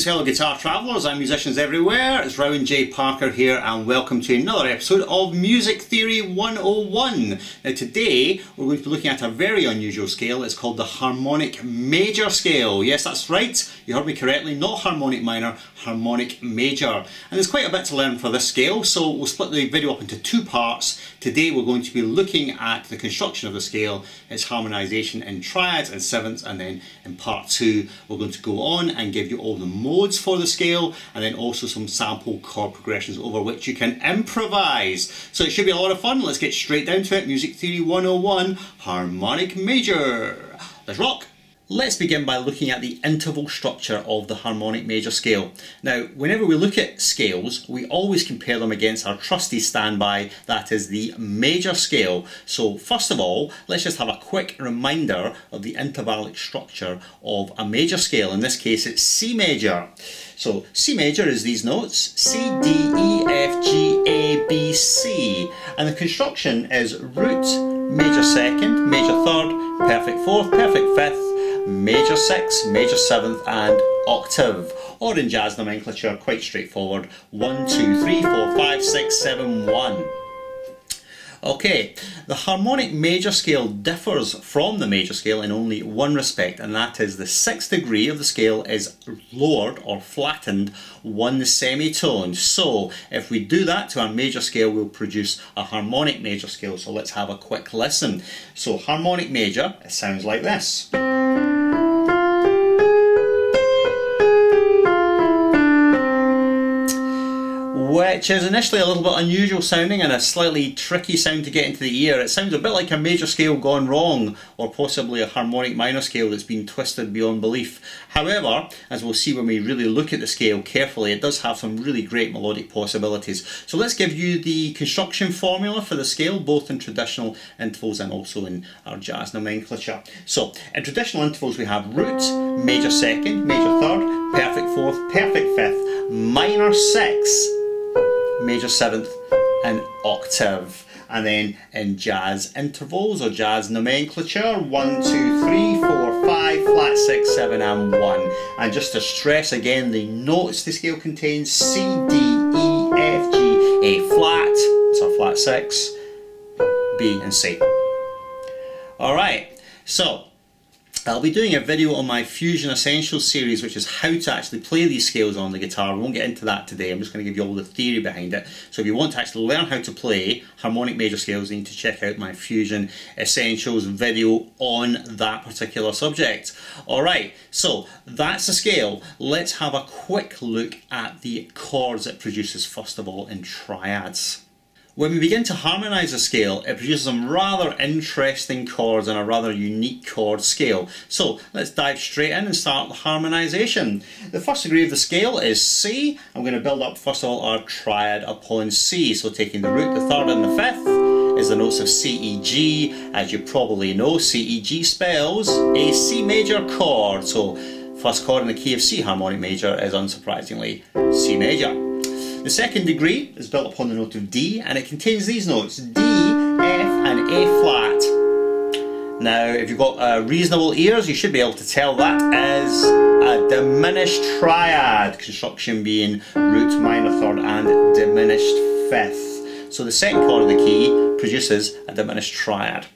Greetings fellow guitar travellers and musicians everywhere, it's Rowan J. Parker here and welcome to another episode of Music Theory 101. Now today we're going to be looking at a very unusual scale. It's called the Harmonic Major scale. Yes, that's right, you heard me correctly, not Harmonic Minor, Harmonic Major. And there's quite a bit to learn for this scale, so we'll split the video up into two parts. Today we're going to be looking at the construction of the scale, its harmonisation in triads and sevenths, and then in part two we're going to go on and give you all the modes for the scale and then also some sample chord progressions over which you can improvise. So it should be a lot of fun. Let's get straight down to it. Music Theory 101, Harmonic Major. Let's rock! Let's begin by looking at the interval structure of the harmonic major scale. Now, whenever we look at scales, we always compare them against our trusty standby, that is the major scale. So first of all, let's just have a quick reminder of the intervallic structure of a major scale. In this case, it's C major. So C major is these notes, C, D, E, F, G, A, B, C. And the construction is root, major second, major third, perfect fourth, perfect fifth, major sixth, major seventh and octave. Or in jazz nomenclature, quite straightforward, 1, 2, 3, 4, 5, 6, 7, 1. Okay, the harmonic major scale differs from the major scale in only one respect, and that is the sixth degree of the scale is lowered or flattened one semitone. So if we do that to our major scale, we'll produce a harmonic major scale. So let's have a quick listen. So harmonic major, it sounds like this. Which is initially a little bit unusual sounding and a slightly tricky sound to get into the ear. It sounds a bit like a major scale gone wrong, or possibly a harmonic minor scale that's been twisted beyond belief. However, as we'll see when we really look at the scale carefully, it does have some really great melodic possibilities. So let's give you the construction formula for the scale, both in traditional intervals and also in our jazz nomenclature. So in traditional intervals we have root, major second, major third, perfect fourth, perfect fifth, minor sixth, major seventh and octave. And then in jazz intervals or jazz nomenclature, 1, 2, 3, 4, 5, flat 6, 7 and 1. And just to stress again the notes the scale contains, C, D, E, F, G, A flat, so flat 6, B and C. Alright, so I'll be doing a video on my Fusion Essentials series, which is how to actually play these scales on the guitar. We won't get into that today, I'm just going to give you all the theory behind it. So if you want to actually learn how to play harmonic major scales, you need to check out my Fusion Essentials video on that particular subject. Alright, so that's the scale. Let's have a quick look at the chords it produces first of all in triads. When we begin to harmonise a scale, it produces some rather interesting chords and a rather unique chord scale. So let's dive straight in and start the harmonisation. The first degree of the scale is C. I'm going to build up first of all our triad upon C. So taking the root, the third and the fifth is the notes of C, E, G. As you probably know, C, E, G spells a C major chord. So first chord in the key of C harmonic major is unsurprisingly C major. The second degree is built upon the note of D and it contains these notes, D, F and A flat. Now if you've got reasonable ears you should be able to tell that is a diminished triad, construction being root, minor third and diminished fifth. So the second chord of the key produces a diminished triad.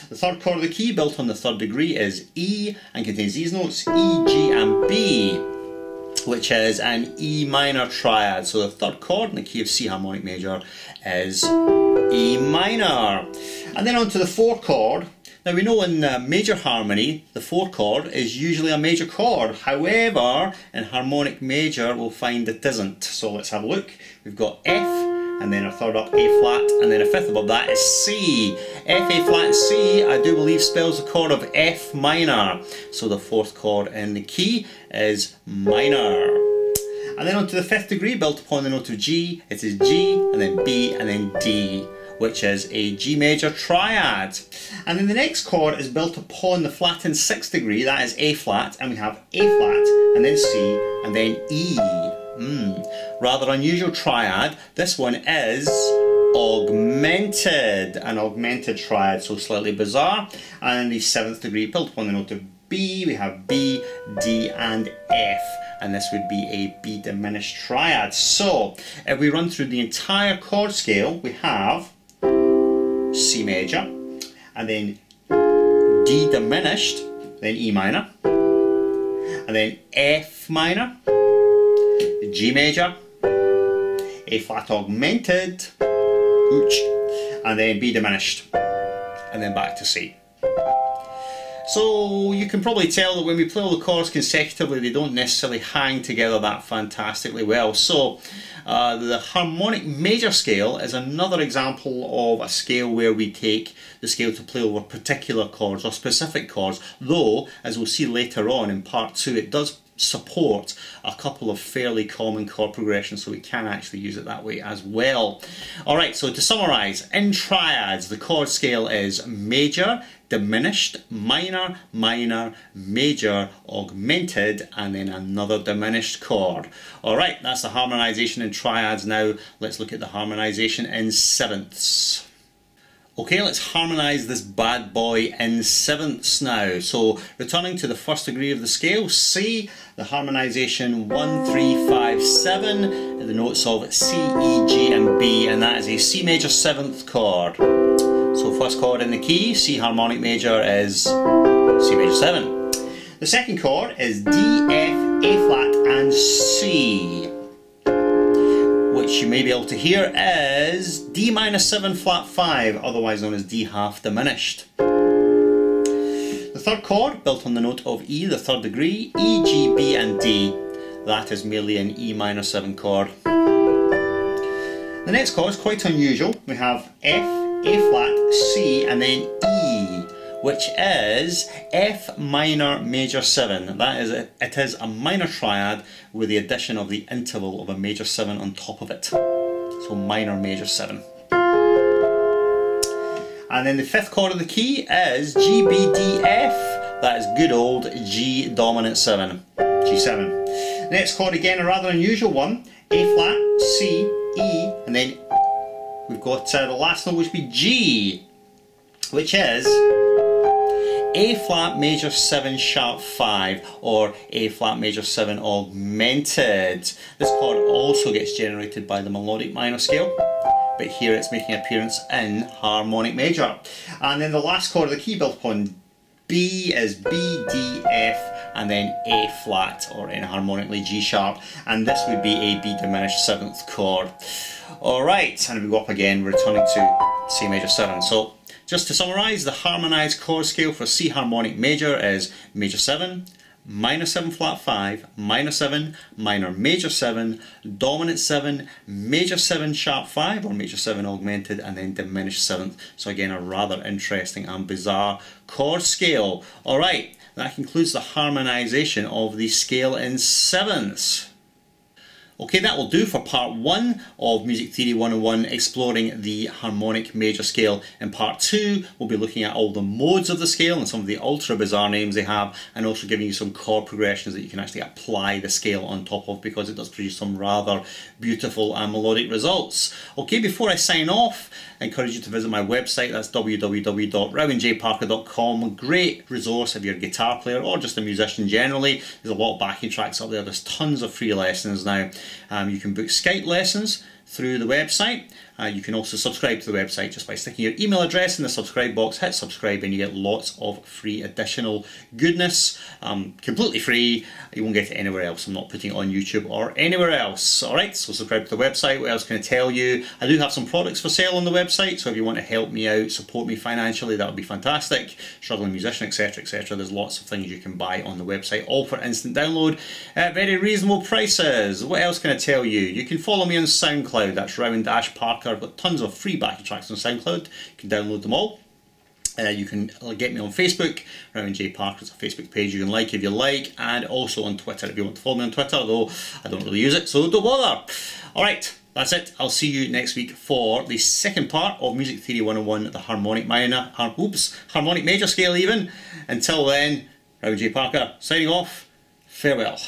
The third chord of the key built on the third degree is E and contains these notes, E, G and B, which is an E minor triad. So the third chord in the key of C harmonic major is E minor. And then on to the fourth chord. Now we know in major harmony the fourth chord is usually a major chord. However, in harmonic major we'll find it isn't. So let's have a look. We've got F and then a third up A flat and then a fifth above that is C. F, A flat and C I do believe spells the chord of F minor. So the fourth chord in the key is minor. And then on to the fifth degree built upon the note of G. It is G and then B and then D, which is a G major triad. And then the next chord is built upon the flattened sixth degree, that is A flat, and we have A flat and then C and then E. Rather unusual triad. This one is augmented, an augmented triad, so slightly bizarre. And the seventh degree built upon the note of B, we have B, D and F, and this would be a B diminished triad. So if we run through the entire chord scale, we have C major, and then D diminished, then E minor, and then F minor, G major, A flat augmented, ooch, and then B diminished, and then back to C. So you can probably tell that when we play all the chords consecutively, they don't necessarily hang together that fantastically well. So the harmonic major scale is another example of a scale where we take the scale to play over particular chords or specific chords, though, as we'll see later on in part 2, it does support a couple of fairly common chord progressions, so we can actually use it that way as well. Alright, so to summarise, in triads the chord scale is major, diminished, minor, minor, major, augmented, and then another diminished chord. Alright, that's the harmonisation in triads. Now let's look at the harmonisation in sevenths. Okay, let's harmonise this bad boy in sevenths now. So returning to the first degree of the scale, C, the harmonisation 1, 3, 5, 7, the notes of C, E, G and B, and that is a C major seventh chord. So first chord in the key, C harmonic major, is C major 7. The second chord is D, F, A flat and C, which you may be able to hear is D minor 7 flat 5, otherwise known as D half diminished. The third chord, built on the note of E, the third degree, E, G, B and D, that is merely an E minor 7 chord. The next chord is quite unusual. We have F, A flat, C and then E, which is F minor major 7. That is it is a minor triad with the addition of the interval of a major 7 on top of it. So minor major 7. And then the fifth chord of the key is G, B, D, F. That is good old G dominant 7, G7. Next chord, again a rather unusual one, A flat, C, E, and then we've got the last note, which would be G, which is A flat major 7 sharp 5, or A flat major 7 augmented. This chord also gets generated by the melodic minor scale, but here it's making an appearance in harmonic major. And then the last chord of the key built upon B is B, D, F, and then A flat, or inharmonically G sharp, and this would be a B diminished 7th chord. Alright, and if we go up again, we're returning to C major 7. So just to summarise, the harmonised chord scale for C harmonic major is major 7, minor 7 flat 5, minor 7, minor major 7, dominant 7, major 7 sharp 5 or major 7 augmented, and then diminished 7th. So again, a rather interesting and bizarre chord scale. Alright, that concludes the harmonisation of the scale in sevenths. Okay, that will do for part 1 of Music Theory 101, exploring the harmonic major scale. In part 2, we'll be looking at all the modes of the scale and some of the ultra bizarre names they have, and also giving you some chord progressions that you can actually apply the scale on top of, because it does produce some rather beautiful and melodic results. Okay, before I sign off, I encourage you to visit my website. That's www.rowanjparker.com. A great resource if you're a guitar player or just a musician generally. There's a lot of backing tracks up there. There's tons of free lessons now. You can book Skype lessons through the website. You can also subscribe to the website just by sticking your email address in the subscribe box. Hit subscribe and you get lots of free additional goodness, completely free. You won't get it anywhere else. I'm not putting it on YouTube or anywhere else. Alright, so subscribe to the website. What else can I tell you? I do have some products for sale on the website, so if you want to help me out, support me financially, that would be fantastic. Struggling musician, etc, etc. There's lots of things you can buy on the website, all for instant download at very reasonable prices. What else can I tell you? You can follow me on SoundCloud. That's Rowan-Parker. I've got tons of free backing tracks on SoundCloud. You can download them all. You can get me on Facebook. Rowan J. Parker is a Facebook page you can like if you like, and also on Twitter if you want to follow me on Twitter, though I don't really use it, so don't bother. Alright, that's it. I'll see you next week for the second part of Music Theory 101, the harmonic major scale even. Until then, Rowan J. Parker signing off. Farewell.